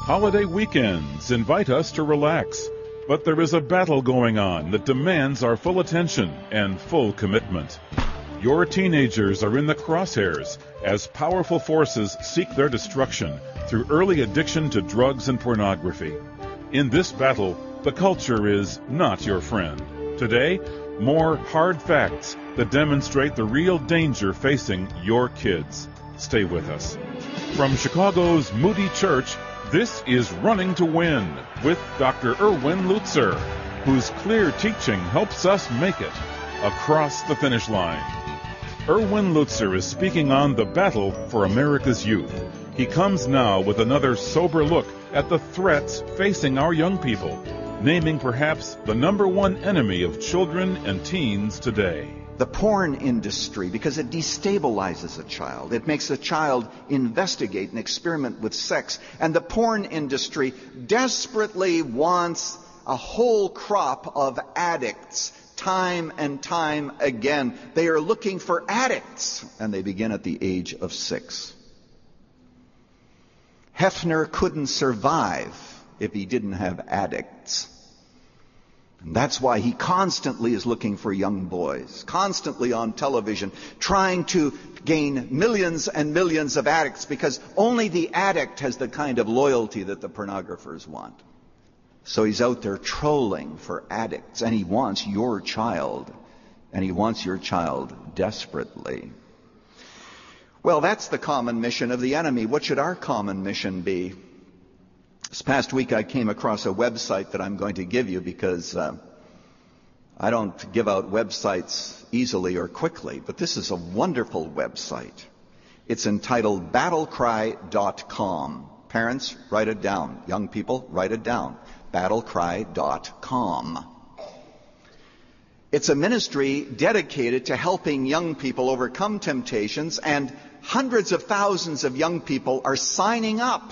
Holiday weekends invite us to relax, but there is a battle going on that demands our full attention and full commitment. Your teenagers are in the crosshairs as powerful forces seek their destruction through early addiction to drugs and pornography. In this battle, the culture is not your friend. Today, more hard facts that demonstrate the real danger facing your kids. Stay with us. From Chicago's Moody Church, this is Running to Win with Dr. Erwin Lutzer, whose clear teaching helps us make it across the finish line. Erwin Lutzer is speaking on the battle for America's youth. He comes now with another sober look at the threats facing our young people, naming perhaps the number one enemy of children and teens today. The porn industry, because it destabilizes a child. It makes a child investigate and experiment with sex. And the porn industry desperately wants a whole crop of addicts, time and time again. They are looking for addicts, and they begin at the age of 6. Hefner couldn't survive if he didn't have addicts. And that's why he constantly is looking for young boys, constantly on television, trying to gain millions and millions of addicts, because only the addict has the kind of loyalty that the pornographers want. So he's out there trolling for addicts, and he wants your child, and he wants your child desperately. Well, that's the common mission of the enemy. What should our common mission be? This past week I came across a website that I'm going to give you because I don't give out websites easily or quickly, but this is a wonderful website. It's entitled battlecry.com. Parents, write it down. Young people, write it down. battlecry.com. It's a ministry dedicated to helping young people overcome temptations, and hundreds of thousands of young people are signing up.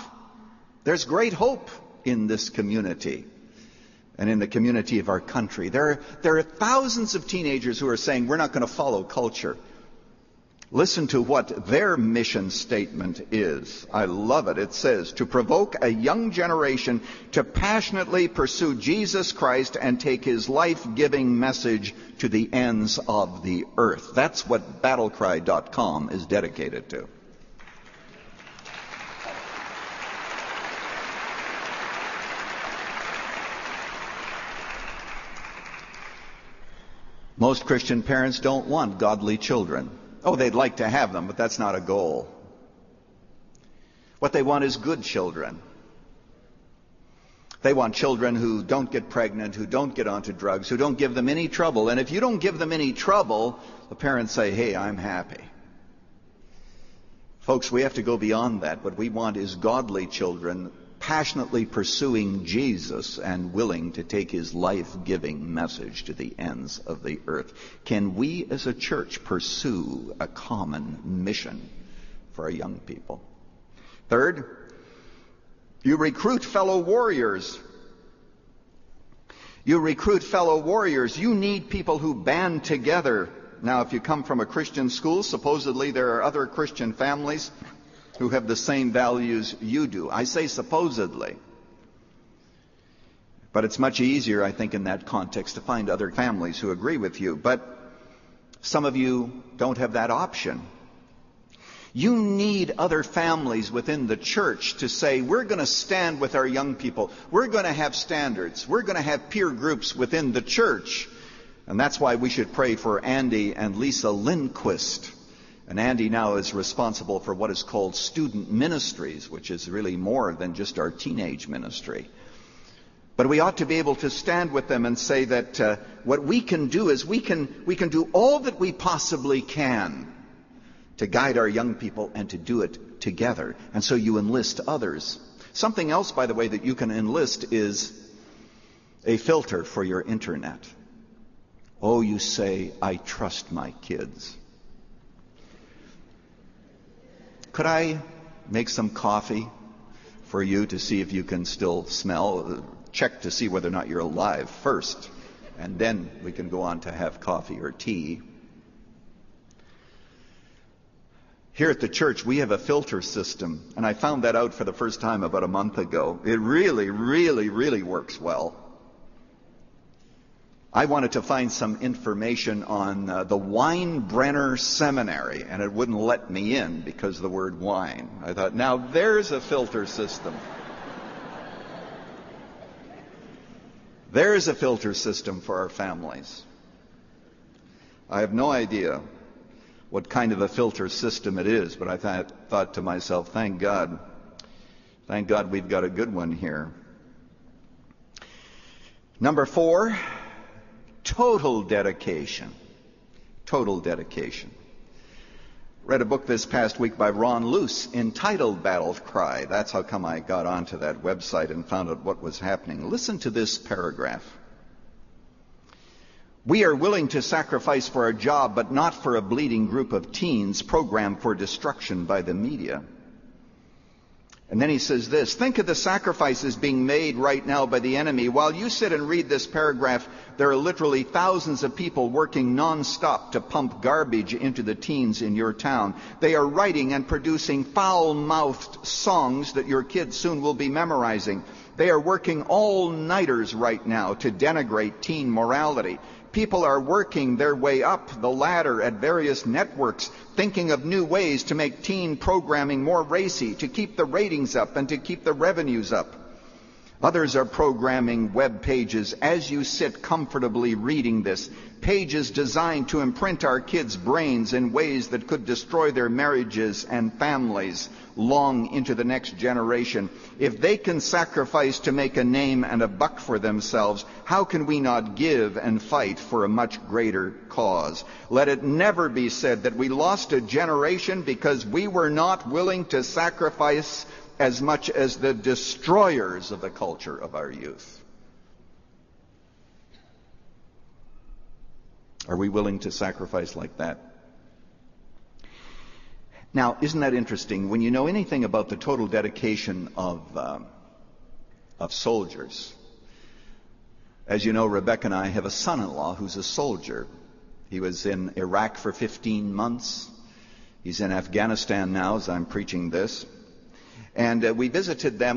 There's great hope in this community and in the community of our country. There are thousands of teenagers who are saying, we're not going to follow culture. Listen to what their mission statement is. I love it. It says, to provoke a young generation to passionately pursue Jesus Christ and take his life-giving message to the ends of the earth. That's what battlecry.com is dedicated to. Most Christian parents don't want godly children. Oh, they'd like to have them, but that's not a goal. What they want is good children. They want children who don't get pregnant, who don't get onto drugs, who don't give them any trouble. And if you don't give them any trouble, the parents say, hey, I'm happy. Folks, we have to go beyond that. What we want is godly children passionately pursuing Jesus and willing to take his life-giving message to the ends of the earth. Can we as a church pursue a common mission for our young people? Third, you recruit fellow warriors. You recruit fellow warriors. You need people who band together. Now, if you come from a Christian school, supposedly there are other Christian families who have the same values you do. I say supposedly. But it's much easier, I think, in that context to find other families who agree with you. But some of you don't have that option. You need other families within the church to say, we're going to stand with our young people. We're going to have standards. We're going to have peer groups within the church. And that's why we should pray for Andy and Lisa Lindquist. And Andy now is responsible for what is called student ministries, which is really more than just our teenage ministry. But we ought to be able to stand with them and say that what we can do is we can do all that we possibly can to guide our young people and to do it together. And so you enlist others. Something else, by the way, that you can enlist is a filter for your internet. Oh, you say, I trust my kids. Could I make some coffee for you to see if you can still smell? Check to see whether or not you're alive first, and then we can go on to have coffee or tea. Here at the church, we have a filter system, and I found that out for the first time about a month ago. It really, really, really works well. I wanted to find some information on the Weinbrenner Seminary, and it wouldn't let me in because of the word wine. I thought, now there's a filter system. There's a filter system for our families. I have no idea what kind of a filter system it is, but I thought to myself, thank God we've got a good one here. Number 4, total dedication. Total dedication. Read a book this past week by Ron Luce entitled Battle Cry. That's how come I got onto that website and found out what was happening. Listen to this paragraph. We are willing to sacrifice for our job, but not for a bleeding group of teens programmed for destruction by the media. And then he says this, think of the sacrifices being made right now by the enemy. While you sit and read this paragraph, there are literally thousands of people working nonstop to pump garbage into the teens in your town. They are writing and producing foul-mouthed songs that your kids soon will be memorizing. They are working all-nighters right now to denigrate teen morality. People are working their way up the ladder at various networks, thinking of new ways to make teen programming more racy, to keep the ratings up and to keep the revenues up. Others are programming web pages as you sit comfortably reading this, pages designed to imprint our kids' brains in ways that could destroy their marriages and families long into the next generation. If they can sacrifice to make a name and a buck for themselves, how can we not give and fight for a much greater cause? Let it never be said that we lost a generation because we were not willing to sacrifice as much as the destroyers of the culture of our youth. Are we willing to sacrifice like that? Now, isn't that interesting? When you know anything about the total dedication of soldiers, as you know, Rebecca and I have a son-in-law who's a soldier. He was in Iraq for 15 months. He's in Afghanistan now as I'm preaching this. And we visited them